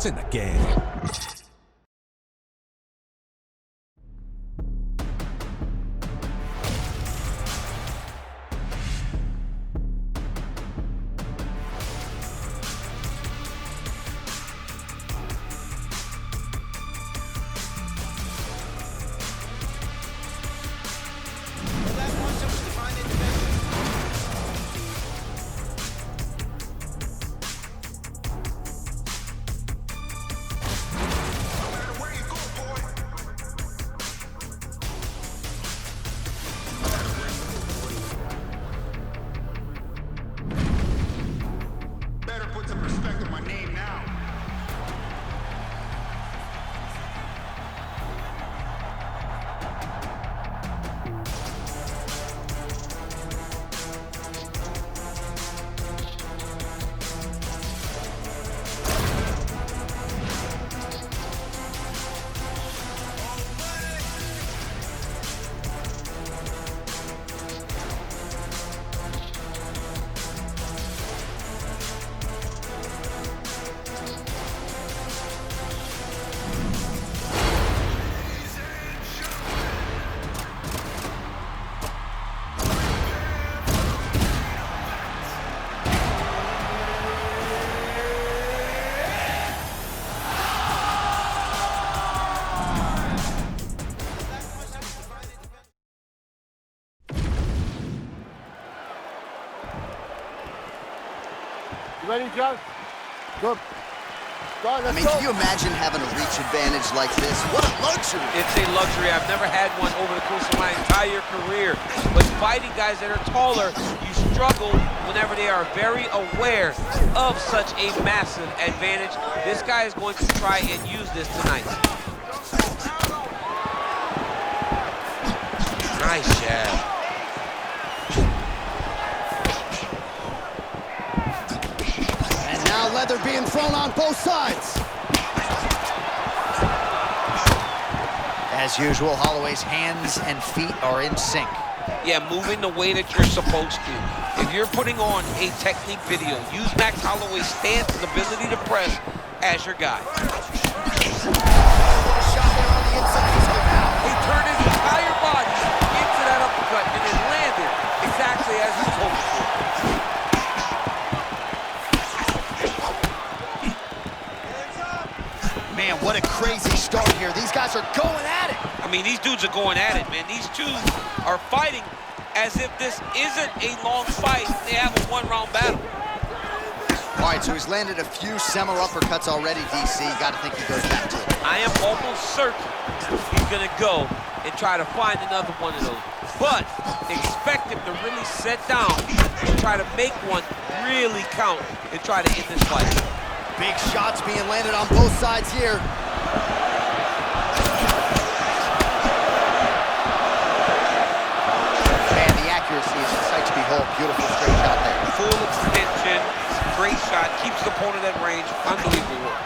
It's in the game. Ready, John? Good. I mean, can you imagine having a reach advantage like this? What a luxury. It's a luxury. I've never had one over the course of my entire career. But fighting guys that are taller, you struggle whenever they are very aware of such a massive advantage. This guy is going to try and use this tonight. Nice jab. Leather being thrown on both sides. As usual, Holloway's hands and feet are in sync. Yeah, moving the way that you're supposed to. If you're putting on a technique video, use Max Holloway's stance and ability to press as your guy. Shot there on the inside. He turned his entire body into that uppercut and it landed exactly as he was hoping for. Man, what a crazy start here. These guys are going at it. I mean, these dudes are going at it, man. These two are fighting as if this isn't a long fight. They have a one-round battle. All right, so he's landed a few similar uppercuts already, DC. Got to think he goes back to it. I am almost certain he's going to go and try to find another one of those. But expect him to really sit down and try to make one really count and try to end this fight. Big shots being landed on both sides here. Man, the accuracy is a sight to behold. Beautiful straight shot there. Full extension, great shot, keeps the opponent at range. Unbelievable work.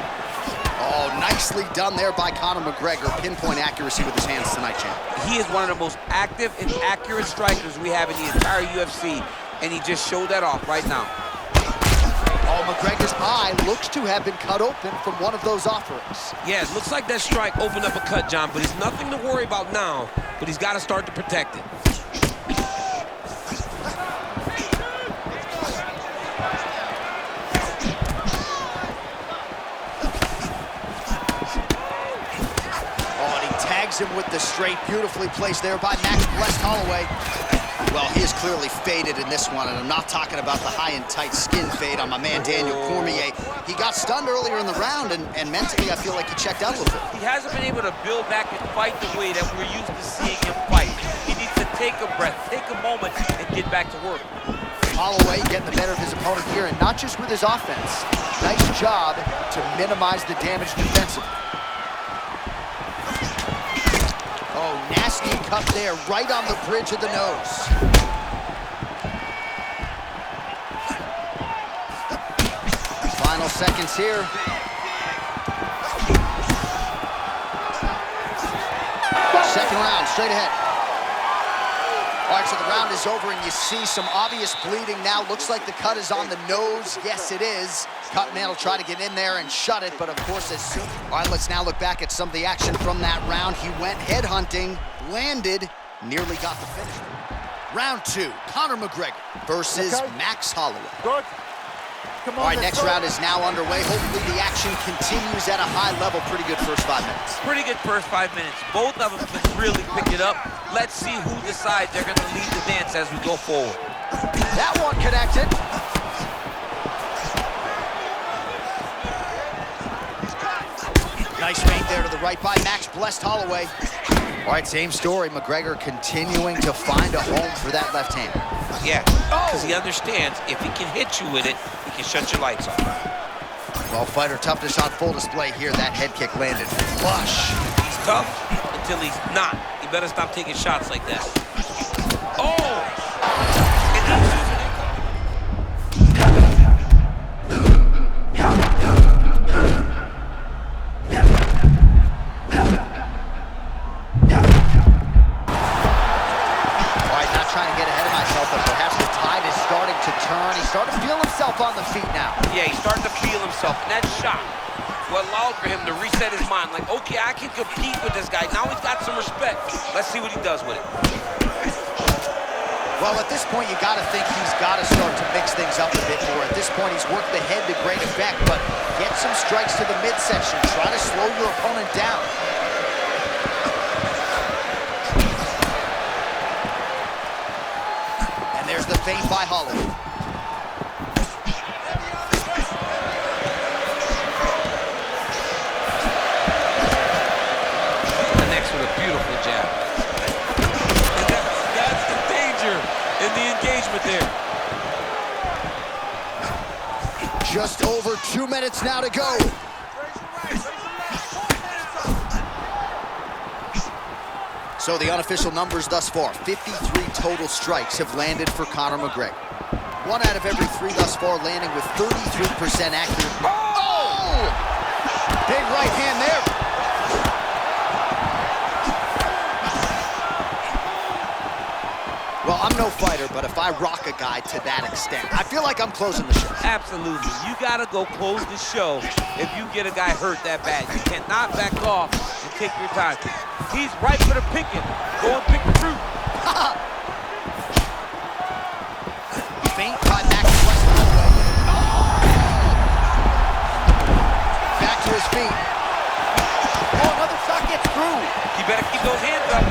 Oh, nicely done there by Conor McGregor. Pinpoint accuracy with his hands tonight, champ. He is one of the most active and accurate strikers we have in the entire UFC, and he just showed that off right now. Oh, McGregor's eye looks to have been cut open from one of those offerings. Yeah, it looks like that strike opened up a cut, John, but it's nothing to worry about now, but he's got to start to protect it. Oh, and he tags him with the straight, beautifully placed there by Max Blessed Holloway. Well, he is clearly faded in this one, and I'm not talking about the high and tight skin fade on my man Daniel Cormier. He got stunned earlier in the round, and mentally I feel like he checked out a little bit. He hasn't been able to build back and fight the way that we're used to seeing him fight. He needs to take a breath, take a moment, and get back to work. Holloway getting the better of his opponent here, and not just with his offense. Nice job to minimize the damage defensively. Oh, nasty cut there, right on the bridge of the nose. Final seconds here. Second round, straight ahead. All right, right, so the round is over, and you see some obvious bleeding now. Looks like the cut is on the nose. Yes, it is. Cutman will try to get in there and shut it, but of course, as soon... All right, let's now look back at some of the action from that round. He went headhunting, landed, nearly got the finish. Round 2, Conor McGregor versus Max Holloway. Good. Come on, all right, next round is now underway. Hopefully the action continues at a high level. Pretty good first 5 minutes. Pretty good first 5 minutes. Both of them can really pick it up. Let's see who decides they're going to lead the dance as we go forward. That one connected. Nice feint there to the right by Max blessed Holloway. All right, same story. McGregor continuing to find a home for that left hand. Yeah, because he understands if he can hit you with it, he can shut your lights off. Well, fighter toughness on full display here. That head kick landed flush. He's tough until he's not. He better stop taking shots like that. Oh! Starting to feel himself on the feet now. Yeah, he's starting to feel himself. And that shot will allow for him to reset his mind. Like, okay, I can compete with this guy. Now he's got some respect. Let's see what he does with it. Well, at this point, you got to think he's got to start to mix things up a bit more. At this point, he's worked the head to great effect, but get some strikes to the midsection. Try to slow your opponent down. And there's the feint by Holloway. There. Just over 2 minutes now to go. So the unofficial numbers thus far, 53 total strikes have landed for Conor McGregor. 1 out of every 3 thus far landing with 33% accurate. Oh! Big right hand there. Well, I'm no fighter, but if I rock a guy to that extent, I feel like I'm closing the show. Absolutely. You got to go close the show if you get a guy hurt that bad. You cannot back off and take your time. He's right for the picking. Go and pick the fruit. Feint by Max West. Back to his feet. Oh, another shot gets through. You better keep those hands up.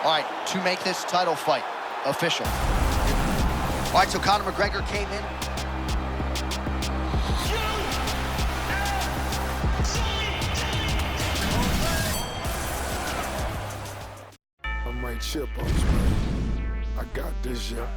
All right, to make this title fight official. All right, so Conor McGregor came in. I might chip on you, man. I got this, yeah.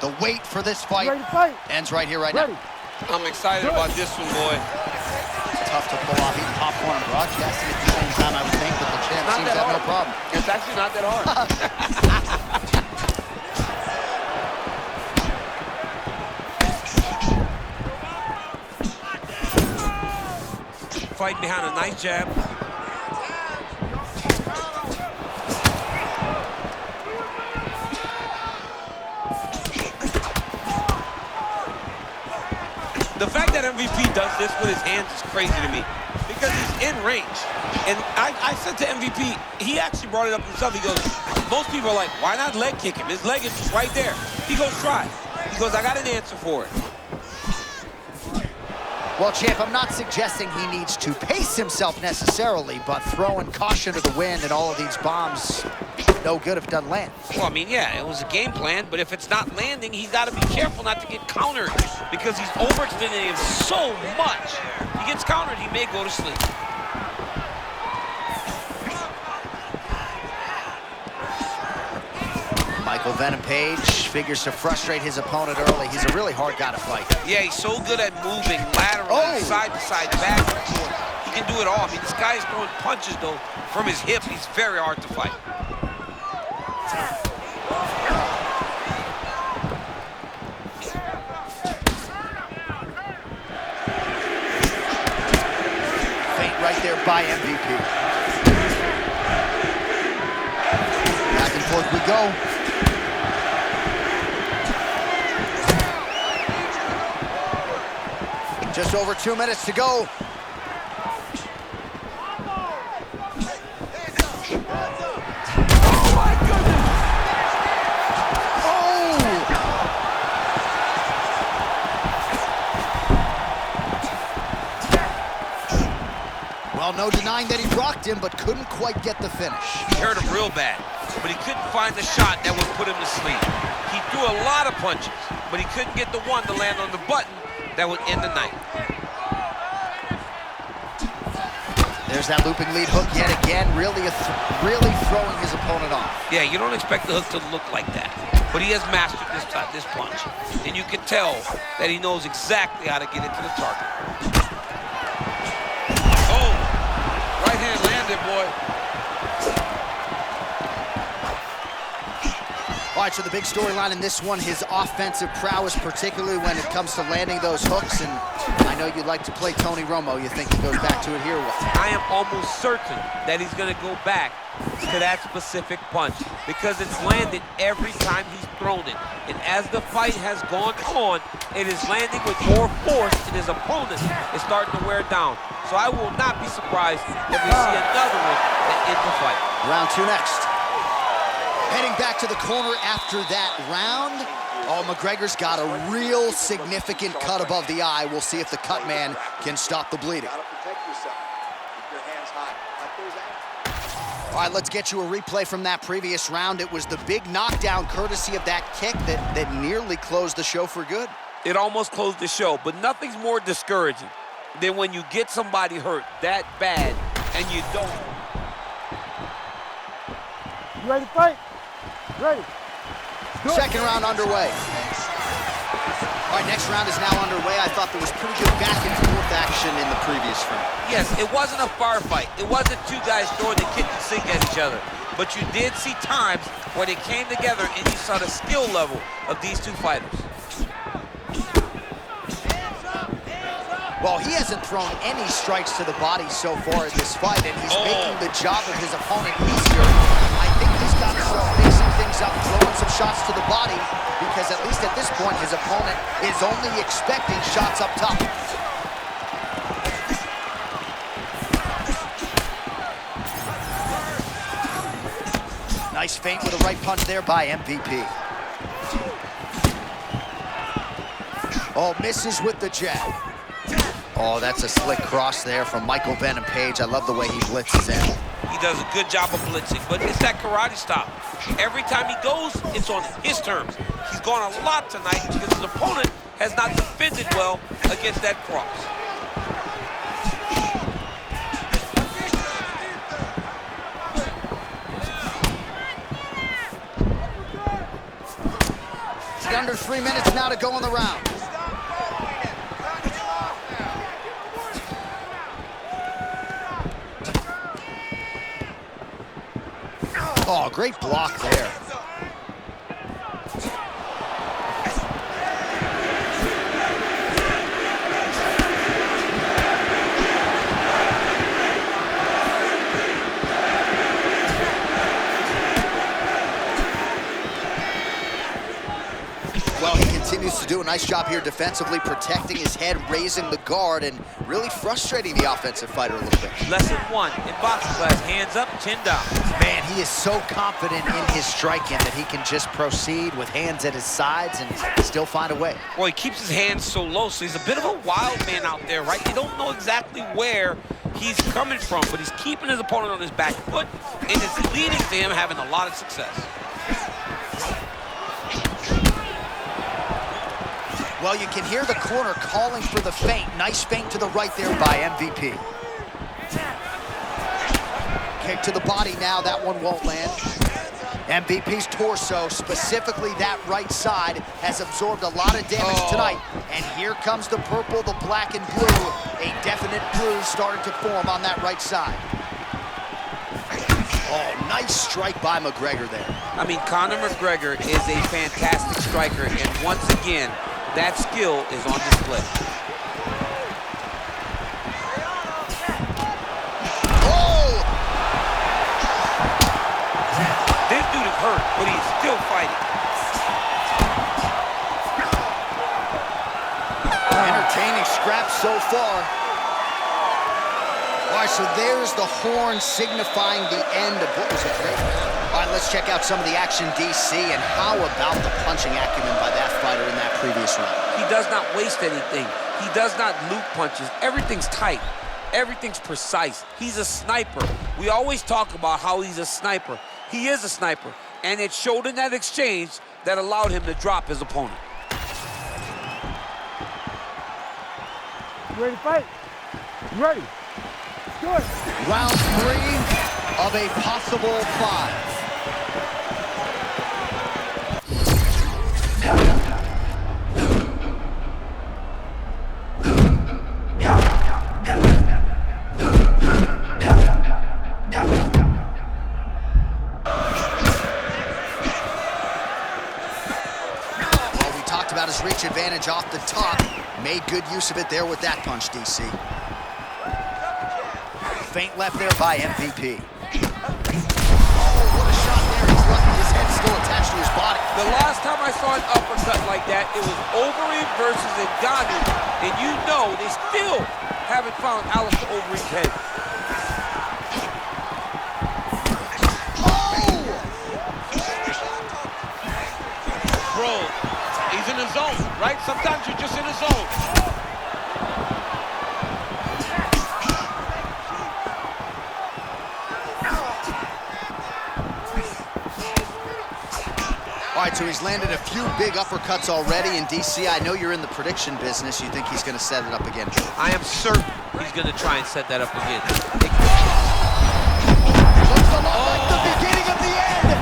The wait for this fight ends right here, right now. I'm excited about this one, boy. It's tough to pull off eating popcorn and broadcasting at the same time, I would think, but the champ seems to have no problem. It's actually not that hard. Fighting behind a nice jab. The fact that MVP does this with his hands is crazy to me because he's in range. And I said to MVP, he actually brought it up himself. He goes, most people are like, why not leg kick him? His leg is just right there. He goes, try. He goes, I got an answer for it. Well, champ, I'm not suggesting he needs to pace himself necessarily, but throwing caution to the wind and all of these bombs, no good if it doesn't land. Well, I mean, yeah, it was a game plan, but if it's not landing, he's got to be careful not to get countered because he's overextending him so much. He gets countered, he may go to sleep. Michael Venom Page figures to frustrate his opponent early. He's a really hard guy to fight. Yeah, he's so good at moving laterally, side to side, back and forth. He can do it all. I mean, this guy is throwing punches, though, from his hip. He's very hard to fight. Feint right there by MVP. Back and forth we go. Just over 2 minutes to go. Oh my goodness! Well, no denying that he rocked him, but couldn't quite get the finish. He hurt him real bad, but he couldn't find the shot that would put him to sleep. He threw a lot of punches, but he couldn't get the one to land on the button that would end the night. There's that looping lead hook yet again, really throwing his opponent off. Yeah, you don't expect the hook to look like that, but he has mastered this punch, and you can tell that he knows exactly how to get it to the target. Oh, right hand landed, boy. All right, so the big storyline in this one, his offensive prowess, particularly when it comes to landing those hooks. And I know you like to play Tony Romo. You think he goes back to it here? What? I am almost certain that he's going to go back to that specific punch because it's landed every time he's thrown it. And as the fight has gone on, it is landing with more force, and his opponent is starting to wear down. So I will not be surprised if we see another one that ends the fight. Round two next. Heading back to the corner after that round. Oh, McGregor's got a real significant cut above the eye. We'll see if the cut man can stop the bleeding. All right, let's get you a replay from that previous round. It was the big knockdown courtesy of that kick that nearly closed the show for good. It almost closed the show, but nothing's more discouraging than when you get somebody hurt that bad and you don't. You ready to fight? Ready. Second round underway. All right, next round is now underway. I thought there was pretty good back and forth action in the previous round. Yes, it wasn't a firefight. It wasn't two guys throwing the kitchen sink at each other. But you did see times where they came together and you saw the skill level of these two fighters. Well, he hasn't thrown any strikes to the body so far in this fight, and he's making the job of his opponent easier. I think he's got to start mixing things up, throwing some shots to the body, because at least at this point, his opponent is only expecting shots up top. Nice feint with a right punch there by MVP. Oh, misses with the jab. Oh, that's a slick cross there from Michael Venom Page. I love the way he blitzes in. He does a good job of blitzing, but it's that karate style. Every time he goes, it's on his terms. He's gone a lot tonight because his opponent has not defended well against that cross. Under 3 minutes now to go in the round. Oh, great block there. Well, he continues to do a nice job here defensively, protecting his head, raising the guard, and really frustrating the offensive fighter a little bit. Lesson one in boxing class, hands up, chin down. Man, he is so confident in his striking that he can just proceed with hands at his sides and still find a way. Well, he keeps his hands so low, so he's a bit of a wild man out there, right? You don't know exactly where he's coming from, but he's keeping his opponent on his back foot, and it's leading to him having a lot of success. Well, you can hear the corner calling for the feint. Nice feint to the right there by MVP. Kick to the body now, that one won't land. MVP's torso, specifically that right side, has absorbed a lot of damage tonight. And here comes the purple, the black, and blue. A definite bruise starting to form on that right side. Oh, nice strike by McGregor there. I mean, Conor McGregor is a fantastic striker, and once again, that skill is on display. Oh! This dude is hurt, but he's still fighting. Entertaining scrap so far. All right, so there's the horn signifying the end of what was a great round. All right, let's check out some of the action, DC, and how about the punching acumen by that fighter in that previous round? He does not waste anything. He does not loop punches. Everything's tight. Everything's precise. He's a sniper. We always talk about how he's a sniper. He is a sniper, and it showed in that exchange that allowed him to drop his opponent. You ready to fight? You ready? Good. Round 3 of a possible 5. Well, we talked about his reach advantage off the top. Made good use of it there with that punch, DC. Feint left there by MVP. Oh, what a shot there. He's lucky his head's still attached to his body. The last time I saw an uppercut like that, it was Overeem versus Ngannou, and you know they still haven't found Alistair Overeem's head. Oh! Bro, he's in the zone, right? Sometimes you're just in the zone. All right, so he's landed a few big uppercuts already. And DC, I know you're in the prediction business. You think he's going to set it up again? I am certain he's going to try and set that up again. Looks a lot like the beginning of the end.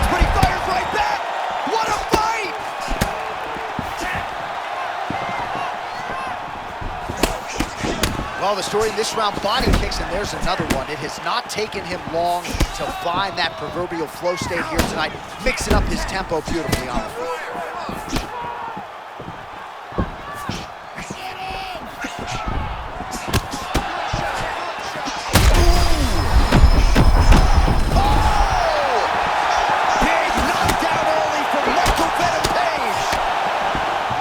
But he fires right back. What a fight! Well, the story in this round, body kicks, and there's another one. It has not taken him long to find that proverbial flow state here tonight, mixing up his tempo beautifully on the field.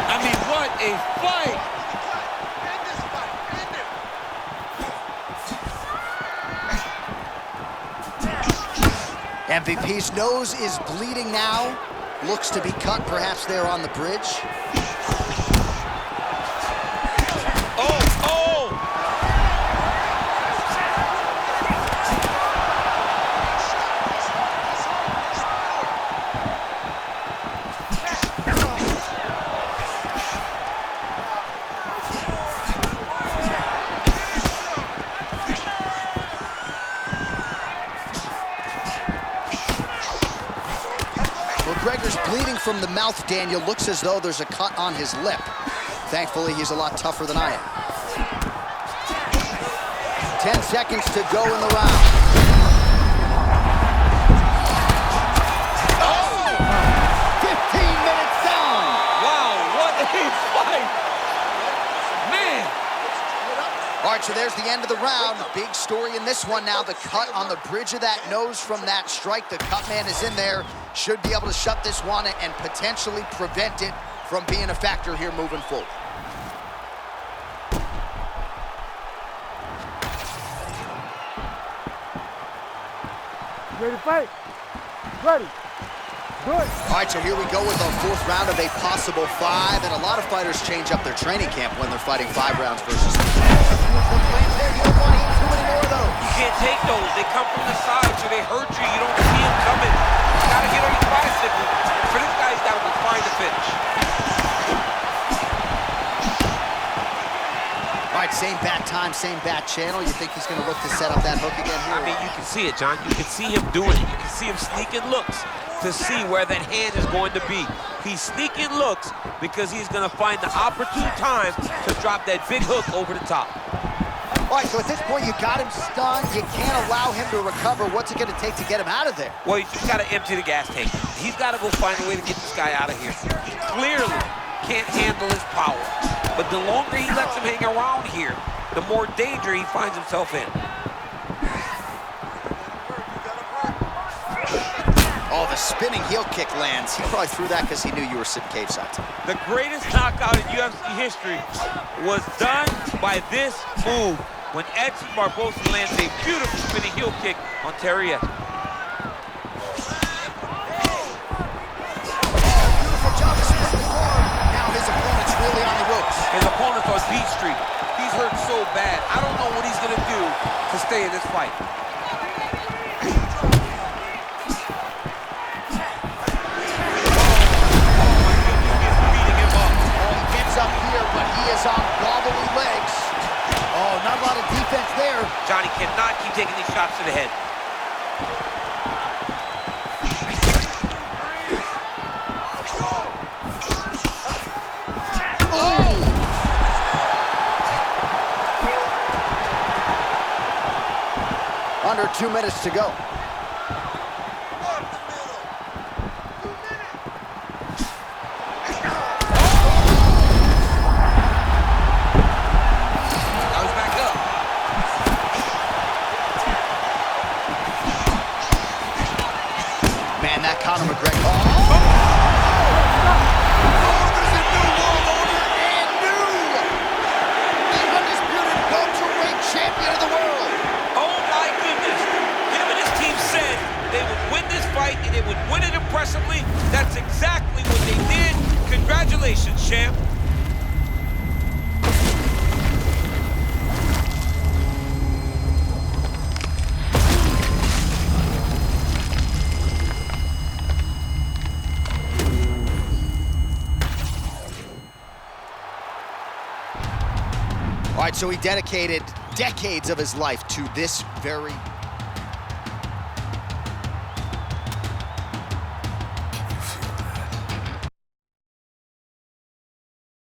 I mean, what a fight! MVP's nose is bleeding now. Looks to be cut, perhaps there on the bridge. McGregor's bleeding from the mouth, Daniel. Looks as though there's a cut on his lip. Thankfully, he's a lot tougher than I am. 10 seconds to go in the round. Oh! 15 minutes down. Wow, what a fight! Man! All right, right, so there's the end of the round. Big story in this one now. The cut on the bridge of that nose from that strike. The cut man is in there. Should be able to shut this one and potentially prevent it from being a factor here moving forward. Ready to fight? Ready. Good. All right, so here we go with our fourth round of a possible 5, and a lot of fighters change up their training camp when they're fighting 5 rounds versus 3. You don't want too many more of those. You can't take those. They come from the side, so they hurt you. You don't see them coming. You gotta get on your bicycle. For this guy, he's gotta go find the finish. All right, same bat time, same bat channel. You think he's gonna look to set up that hook again here? I mean, you can see it, John. You can see him doing it. You can see him sneaking looks to see where that hand is going to be. He's sneaking looks because he's gonna find the opportune time to drop that big hook over the top. All right, so at this point, you got him stunned. You can't allow him to recover. What's it gonna take to get him out of there? Well, he's just gotta empty the gas tank. He's gotta go find a way to get this guy out of here. He clearly can't handle his power. But the longer he lets him hang around here, the more danger he finds himself in. Oh, the spinning heel kick lands. He probably threw that because he knew you were sitting cage side. The greatest knockout in UFC history was done by this move when Edson Barboza lands a beautiful spinning heel kick on Terrier. Beautiful job to split the arm. Now his opponent's really on the ropes. His opponent's on beat street. He's hurt so bad. I don't know what he's gonna do to stay in this fight. Up here, but he is on wobbly legs. Oh, not a lot of defense there. Johnny cannot keep taking these shots to the head. Oh! Under 2 minutes to go. Conor McGregor. Oh! There's a new world order and new! The undisputed welterweight champion of the world. Oh my goodness. Him and his team said they would win this fight and they would win it impressively. That's exactly what they did. Congratulations, champ. All right, so he dedicated decades of his life to this very